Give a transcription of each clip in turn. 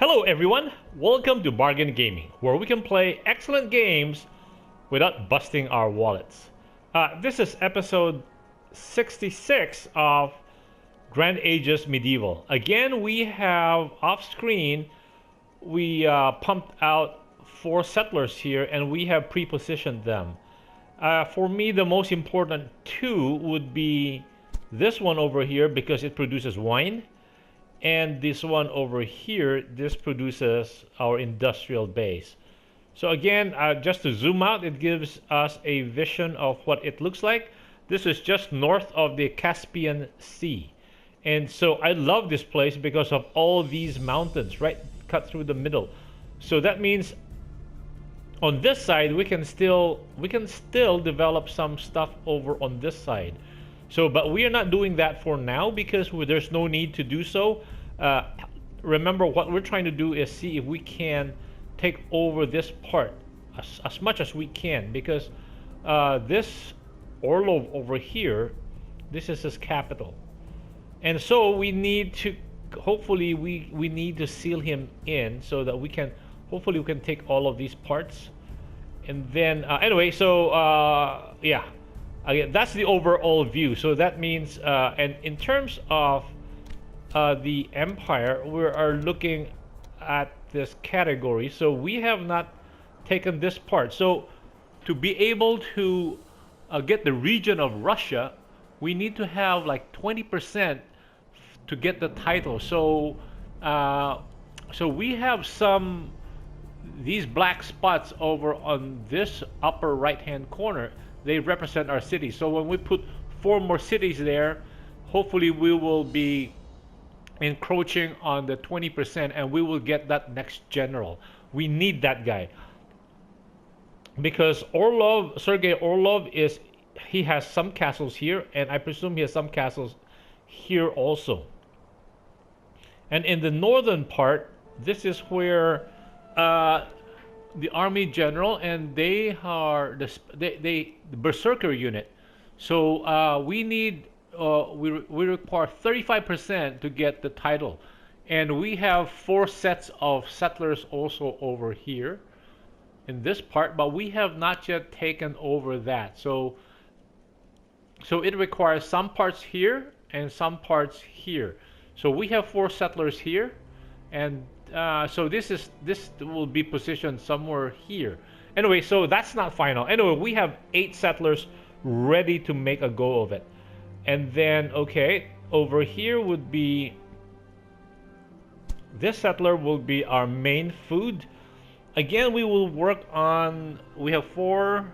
Hello everyone, welcome to Bargain Gaming, where we can play excellent games without busting our wallets. This is episode 66 of Grand Ages Medieval. Again, we have off screen, we pumped out 4 settlers here and we have pre-positioned them. For me, the most important 2 would be this one over here because it produces wine. And this one over here, this produces our industrial base. So again, just to zoom out, it gives us a vision of what it looks like. This is just north of the Caspian Sea. And so I love this place because of all these mountains, right, cut through the middle. So that means on this side, we can still develop some stuff over on this side. So, but we are not doing that for now because there's no need to do so. Remember, what we're trying to do is see if we can take over this part as much as we can, because this Orlov over here, this is his capital. And so we need to, hopefully we need to seal him in so that we can, hopefully we can take all of these parts. And then, anyway, so yeah. Again, that's the overall view. So that means, and in terms of the empire, we are looking at this category. So we have not taken this part. So to be able to get the region of Russia, we need to have like 20% to get the title. So, so we have these black spots over on this upper right-hand corner. They represent our cities. So when we put 4 more cities there, hopefully we will be encroaching on the 20% and we will get that next general. We need that guy. Because Orlov, Sergei Orlov, he has some castles here, and I presume he has some castles here also. And in the northern part, this is where the army general, and they are the berserker unit. So we need we require 35% to get the title, and we have 4 sets of settlers also over here in this part, but we have not yet taken over that. So it requires some parts here and some parts here. So we have 4 settlers here, and so this will be positioned somewhere here. Anyway, so that's not final. Anyway, we have 8 settlers ready to make a go of it. And then, okay, over here would be, this settler will be our main food. Again, we will work on, we have 4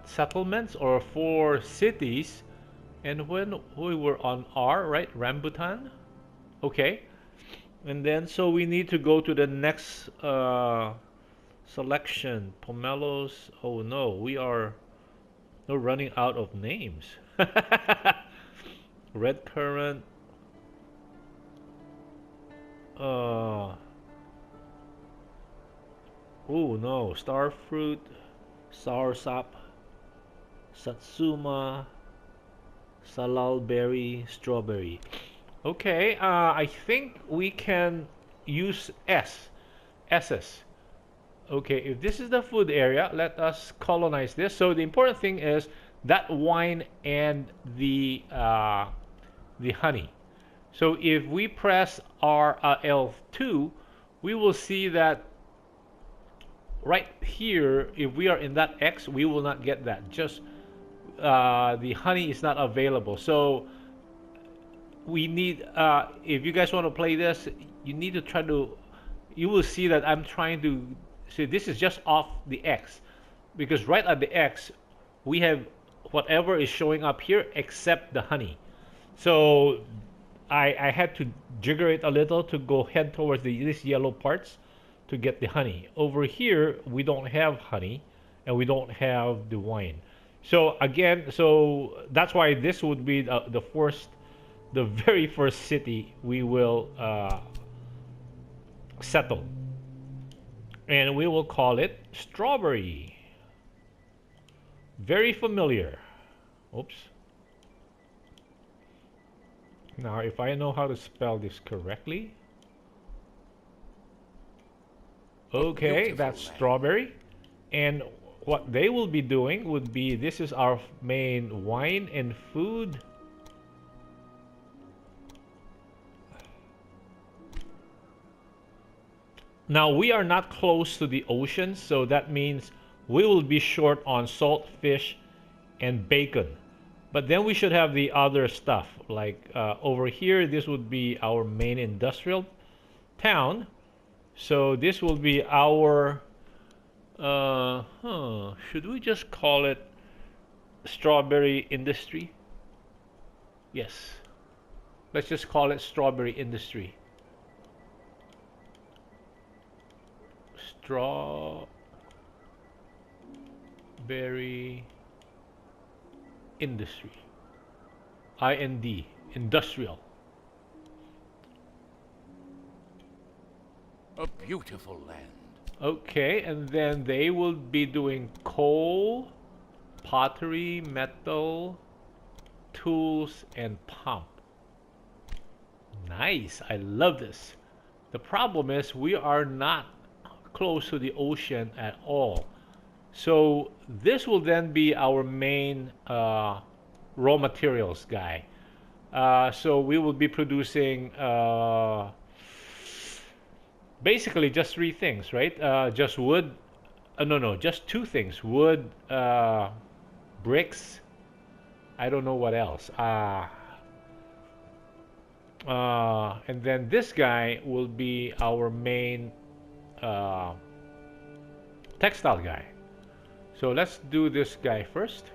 settlements or 4 cities. And when we were on R, right, Rambutan, okay. And then, so we need to go to the next selection. Pomelos. Oh no, we're running out of names. Red currant. Oh no, star fruit, soursop, satsuma, salalberry, strawberry. Okay, I think we can use S's. Okay, if this is the food area, let us colonize this. So the important thing is that wine and the honey. So if we press L2, we will see that right here, if we are in that X, we will not get that. Just the honey is not available. So we need, if you guys want to play this, you need to try to, you will see that I'm trying to, see, this is just off the X, because right at the X we have whatever is showing up here except the honey. So I had to jigger it a little to go head towards these yellow parts to get the honey. Over here we don't have honey and we don't have the wine. So again, so that's why this would be the very first city we will settle, and we will call it Strawberry. Very familiar. Oops. Now if I know how to spell this correctly, Okay, that's strawberry. And what they will be doing would be, this is our main wine and food. Now we are not close to the ocean, so that means we will be short on salt fish and bacon. But then we should have the other stuff. Like over here, this would be our main industrial town. So this will be our should we just call it strawberry industry? Yes. Let's just call it strawberry industry. Strawberry industry. IND, industrial. A beautiful land. Okay, and then they will be doing coal, pottery, metal, tools, and pump. Nice, I love this. The problem is we are not close to the ocean at all. So this will then be our main raw materials guy. So we will be producing basically just three things, right? Just wood. No, just two things. Wood, bricks. I don't know what else. And then this guy will be our main textile guy. So let's do this guy first.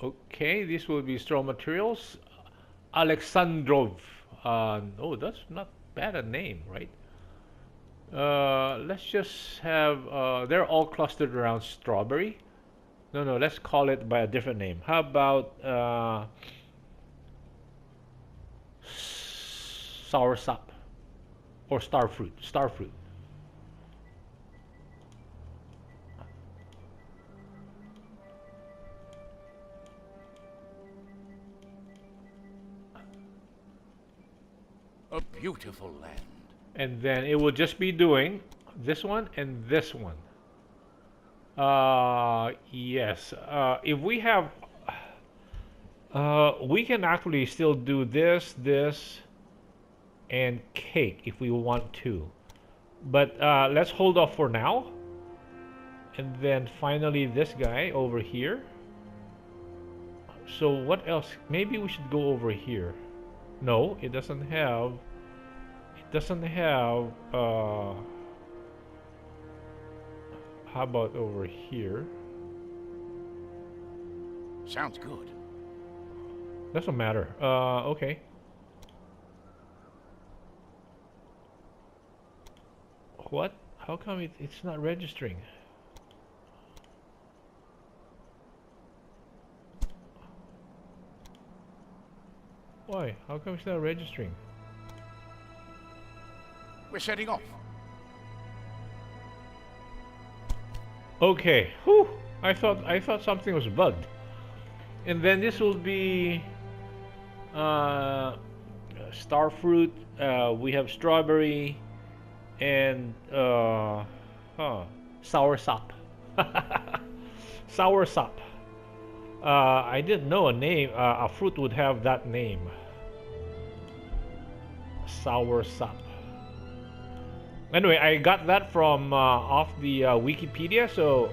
Okay, this will be straw materials. Alexandrov. Oh, that's not bad a name, right? Let's just have, they're all clustered around strawberry. No, let's call it by a different name. How about soursop or starfruit? Starfruit. A beautiful land. And then it will just be doing this one and this one. Yes. If we have, we can actually still do this, and cake if we want to. But let's hold off for now. And then finally this guy over here. So what else? Maybe we should go over here. No, it doesn't have. It doesn't have. How about over here? Sounds good. Doesn't matter. Okay. What? How come it's not registering? Why? How come it's not registering? We're setting off. Okay. Whew. I thought something was bugged. And then this will be starfruit. We have strawberry and soursop. Soursop. I didn't know a fruit would have that name. Soursop. Anyway, I got that from off the Wikipedia, so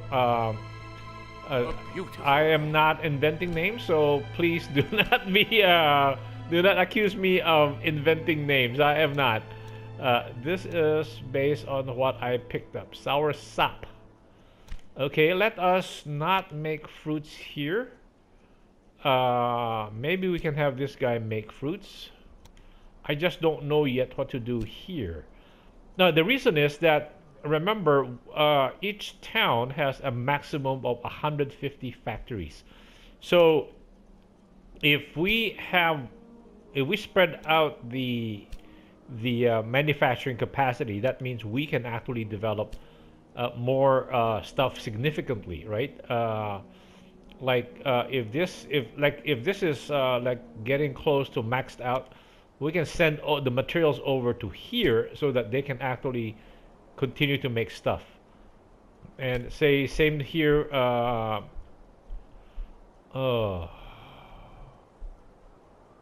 I am not inventing names, so please do not do not accuse me of inventing names. I am not. This is based on what I picked up. Soursop. Okay, let us not make fruits here. Maybe we can have this guy make fruits. I just don't know yet what to do here. Now, the reason is that, remember, each town has a maximum of 150 factories. So, if we spread out the manufacturing capacity, that means we can actually develop more stuff significantly, right? If this is like getting close to maxed out, we can send all the materials over to here so that they can actually continue to make stuff. And say same here.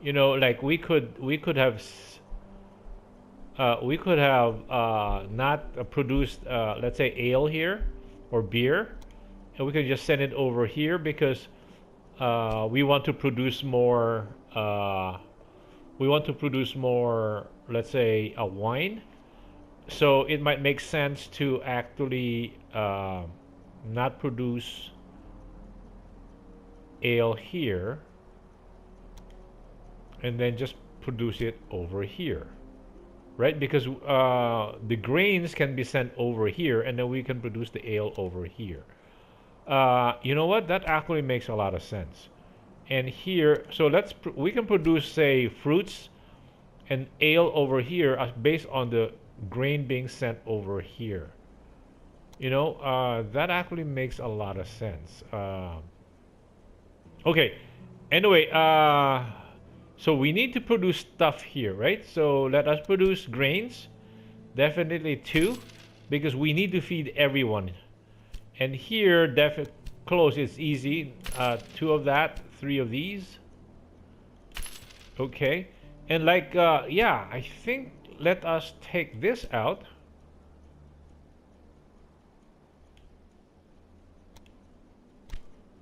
You know, like we could have not produced let's say ale here or beer, and we can just send it over here because we want to produce more. We want to produce more, let's say, a wine. So it might make sense to actually not produce ale here and then just produce it over here, right? Because the grains can be sent over here and then we can produce the ale over here. You know what? That actually makes a lot of sense. And here, so we can produce, say, fruits and ale over here based on the grain being sent over here. You know, that actually makes a lot of sense. Okay, anyway, so we need to produce stuff here, right? So let us produce grains, definitely 2, because we need to feed everyone. And here, close, it's easy, 2 of that, 3 of these. Okay, and like, yeah, I think let us take this out.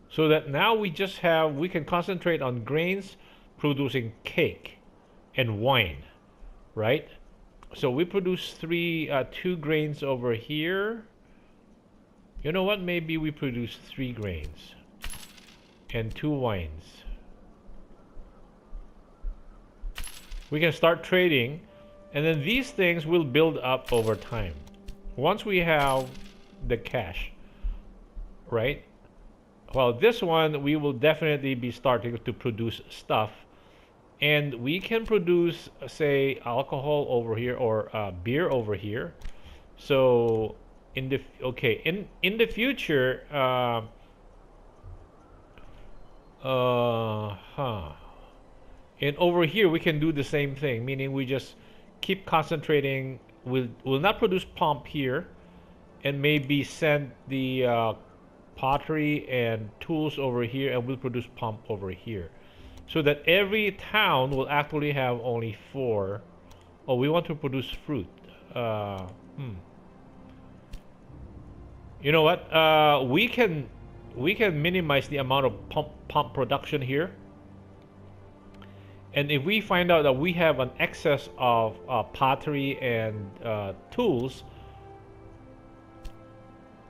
So that now we can concentrate on grains producing cake and wine, right? So we produce 2 grains over here. You know what? Maybe we produce 3 grains and 2 wines. We can start trading, and then these things will build up over time. Once we have the cash, right? Well, this one, we will definitely be starting to produce stuff. And we can produce, say, alcohol over here or beer over here. So, in the future, and over here we can do the same thing, meaning we just keep concentrating. We'll not produce pump here, and maybe send the pottery and tools over here, and we'll produce pump over here, so that every town will actually have only 4. Oh, we want to produce fruit. You know what? We can minimize the amount of pump production here. And if we find out that we have an excess of pottery and tools,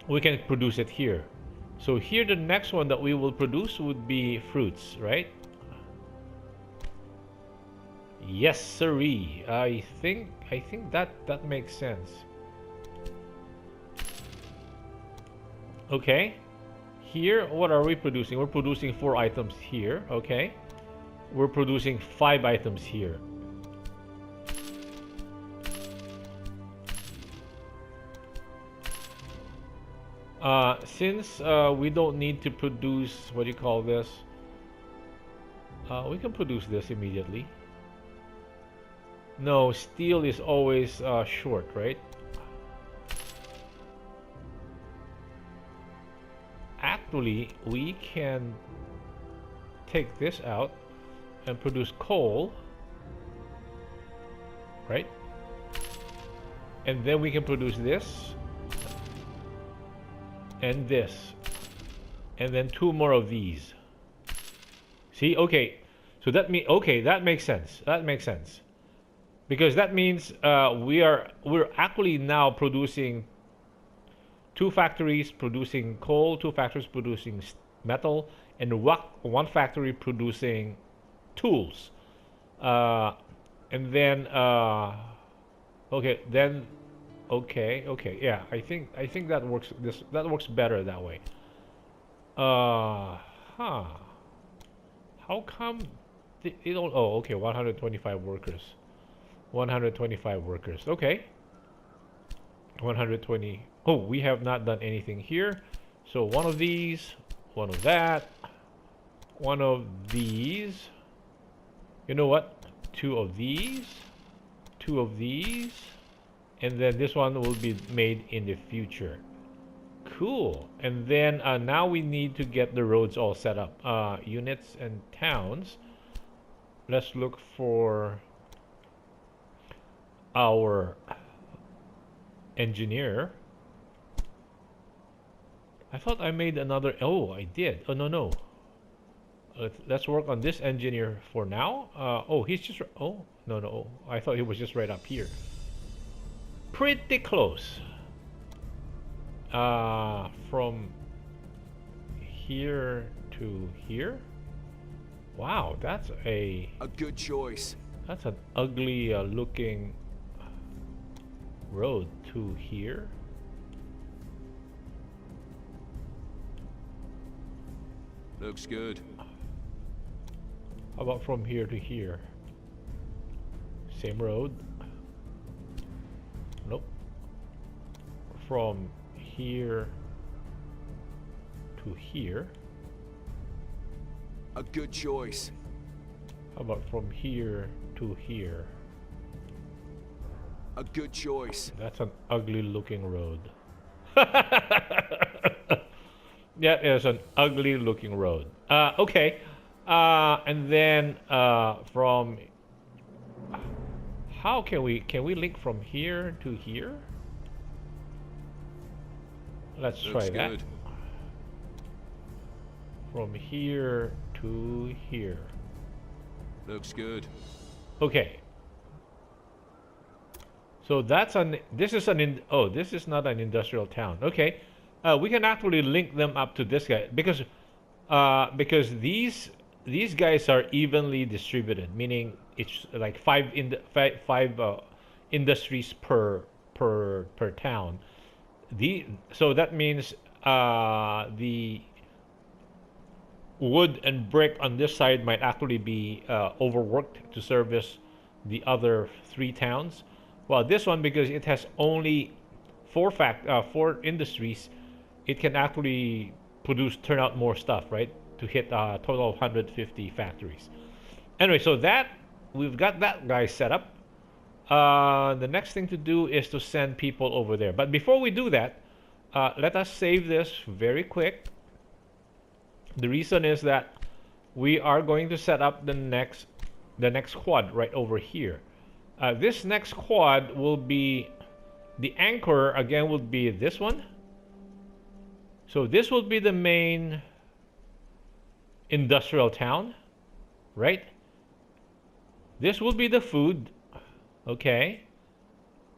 we can produce it here. So here, the next one that we will produce would be fruits, right? Yes, sirree. I think that makes sense. Okay. Here, what are we producing? We're producing 4 items here. Okay. We're producing 5 items here. Since we don't need to produce, what do you call this? We can produce this immediately. No, steel is always short, right? Actually, we can take this out and produce coal, right? And then we can produce this and this, and then 2 more of these. See, okay, so that makes sense. That makes sense, because that means we're actually now producing 2 factories producing coal, 2 factories producing metal, and 1 factory producing tools. And then okay, yeah, I think that works. That works better that way. How come they don't? Oh, okay, 125 workers. 125 workers. Okay. 120. Oh, we have not done anything here. So 1 of these, 1 of that, 1 of these. You know what? two of these, two of these, and then this one will be made in the future. Cool. And then now we need to get the roads all set up. Units and towns. Let's look for our engineer. I thought I made another. Oh, I did. Oh, no. Let's work on this engineer for now. Oh, he's just. Oh, no. I thought he was just right up here. Pretty close. From here to here. Wow, that's a good choice. That's an ugly looking road to here. Looks good. How about from here to here? Same road. Nope. From here to here. A good choice. How about from here to here? A good choice. That's an ugly looking road. That is an ugly looking road. Okay. And then from how can we link from here to here? Let's try that. Good. From here to here. Looks good. Okay. So this is this is not an industrial town. Okay. We can actually link them up to this guy because these guys are evenly distributed, meaning it's like five industries per town. So that means the wood and brick on this side might actually be overworked to service the other three towns. Well, this one, because it has only four industries, it can actually turn out more stuff, right? To hit a total of 150 factories. Anyway, so we've got that guy set up. The next thing to do is to send people over there. But before we do that, let us save this very quick. The reason is that we are going to set up the next quad right over here. This next quad will be, the anchor again will be this one. So this will be the main industrial town, right? This will be the food, okay?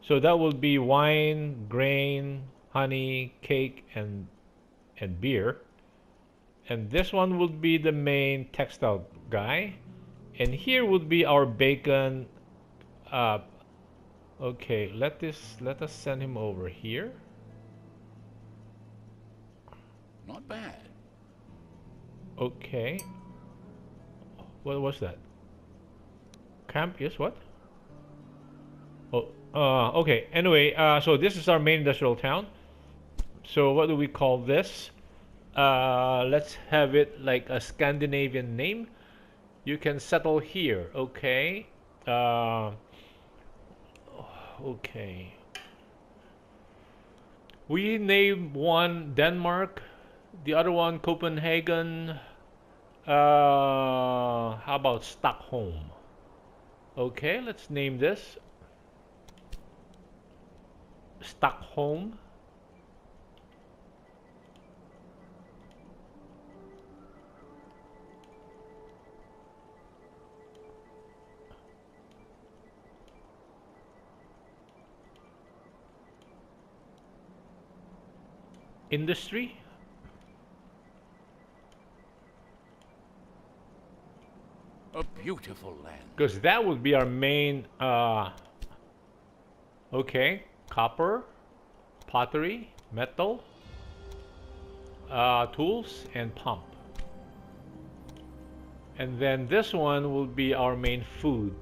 So that will be wine, grain, honey, cake, and beer. And this one will be the main textile guy. And here would be our bacon. Okay, let us send him over here. Not bad. Okay. What was that? Camp is what? Oh, okay. Anyway, so this is our main industrial town. So what do we call this? Let's have it like a Scandinavian name. You can settle here, okay? Okay. We name one Denmark, the other one Copenhagen. How about Stockholm? Okay, let's name this Stockholm. Industry. A beautiful land. Because that would be our main, okay, copper, pottery, metal, tools, and pump. And then this one will be our main food.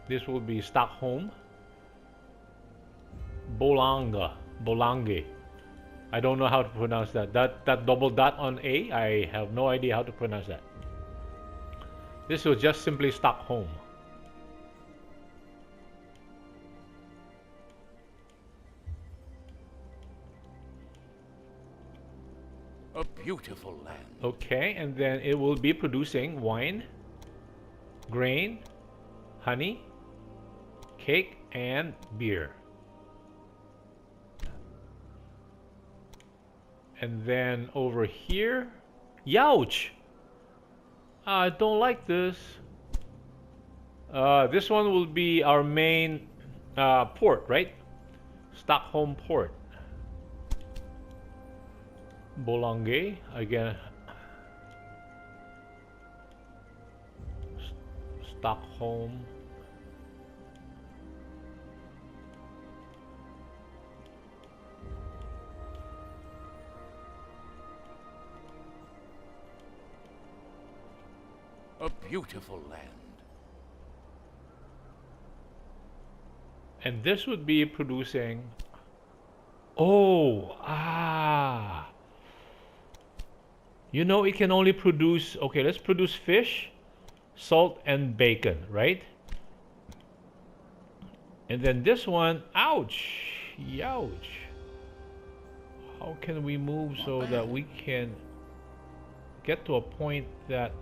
This will be Stockholm. Bolange. I don't know how to pronounce that. That double dot on A, I have no idea how to pronounce that. This was just simply Stockholm. A beautiful land. Okay, and then it will be producing wine, grain, honey, cake, and beer. And then over here, youch! I don't like this. This one will be our main port, right? Stockholm port. Bolonge again. Stockholm. A beautiful land. And this would be producing. Oh, ah. You know, it can only produce. Okay, let's produce fish, salt, and bacon, right? And then this one, ouch, youch. How can we move so that we can get to a point that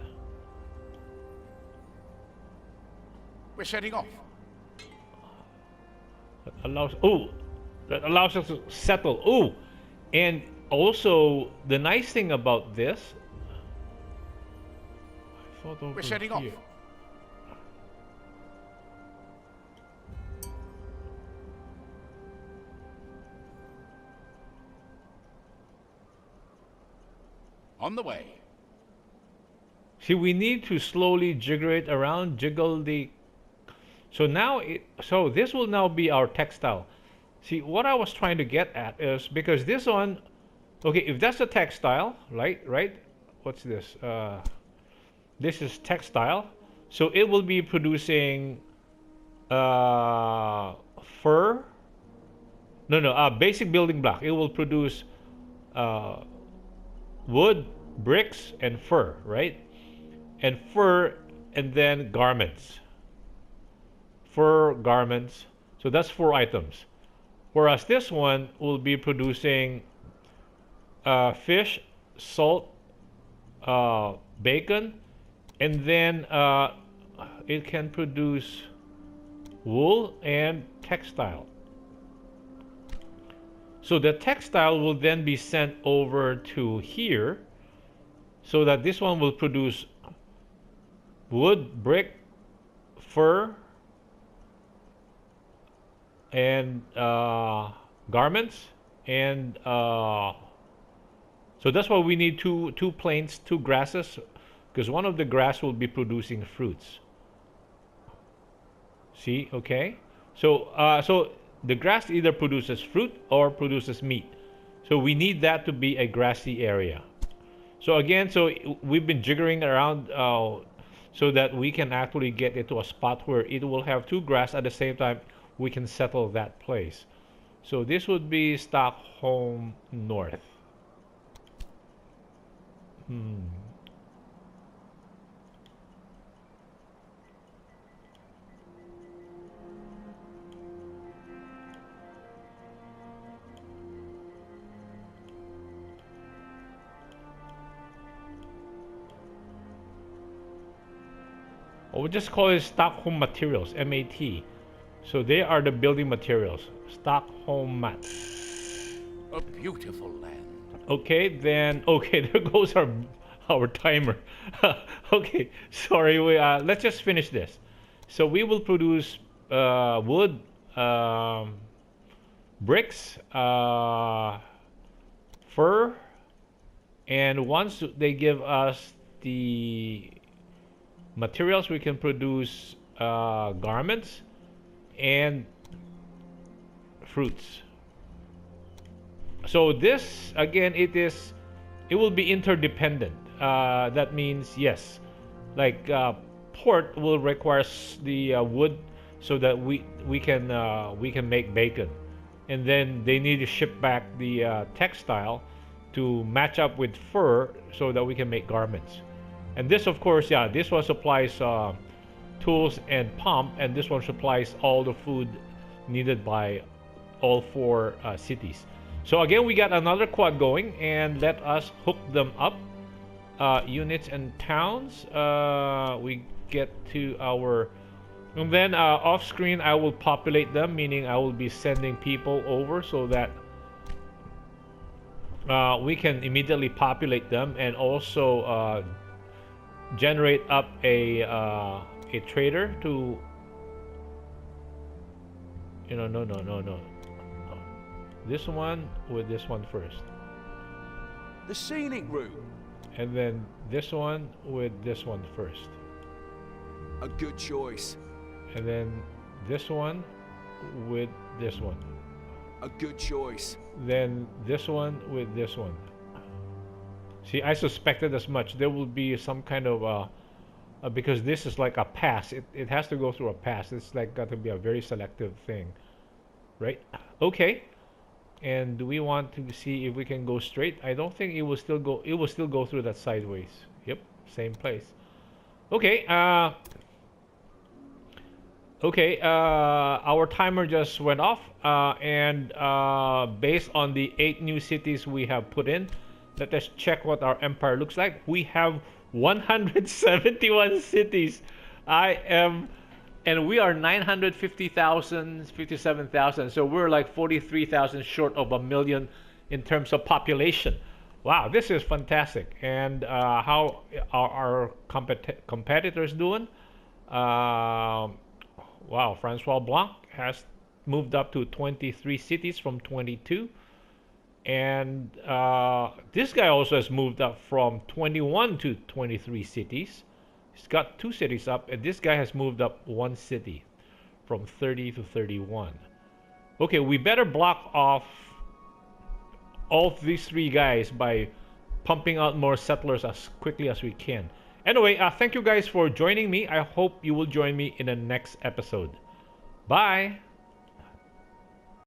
We're setting off. allows that allows us to settle. Oh, and also the nice thing about this, I thought over We're setting here. off. On the way. See, we need to slowly jiggle it around, jiggle the. So now, so this will now be our textile. See, what I was trying to get at is because this one, okay, if that's a textile, right? What's this? This is textile. So it will be producing fur. No, basic building block. It will produce wood, bricks, and fur, right? And fur, and then garments. Fur, garments. So that's 4 items. Whereas this one will be producing fish, salt, bacon, and then it can produce wool and textile. So the textile will then be sent over to here so that this one will produce wood, brick, fur, and garments, and so that's why we need two planes, 2 grasses, because one of the grass will be producing fruits. See, okay, so so the grass either produces fruit or produces meat, so we need that to be a grassy area. So again, so we've been jiggering around so that we can actually get into a spot where it will have 2 grass at the same time. We can settle that place. So this would be Stockholm North. Or we'll just call it Stockholm Materials, MAT. So they are the building materials. Stockholm mat. A beautiful land. Okay, then okay, there goes our timer. Okay, sorry. Let's just finish this. So we will produce wood, bricks, fur, and once they give us the materials, we can produce garments and fruits. So this again, it will be interdependent. That means yes, like port will require the wood so that we can make bacon, and then they need to ship back the textile to match up with fur so that we can make garments, And this, of course, yeah, this one supplies tools and pump, and this one supplies all the food needed by all four cities. So again, we got another quad going, and let us hook them up. Units and towns. We get to our, and then off screen I will populate them, meaning I will be sending people over so that we can immediately populate them, and also generate up a trader to, you know, no. This one with this one first. The scenic route. And then this one with this one first. A good choice. And then this one with this one. A good choice. Then this one with this one. See, I suspected as much. There will be some kind of because this is like a pass. It has to go through a pass. It's like got to be a very selective thing, right? Okay. And do we want to see if we can go straight? I don't think it will still go. It will still go through that sideways. Yep, same place. Okay. Our timer just went off, and based on the 8 new cities we have put in, let us check what our empire looks like. We have 171 cities. And we are 950,000, 57,000. So we're like 43,000 short of 1 million in terms of population. Wow, this is fantastic. And how are our competitors doing? Wow, Francois Blanc has moved up to 23 cities from 22. And this guy also has moved up from 21 to 23 cities. He's got 2 cities up, and this guy has moved up 1 city from 30 to 31. Okay, we better block off all these 3 guys by pumping out more settlers as quickly as we can. Anyway, thank you guys for joining me. I hope you will join me in the next episode. Bye!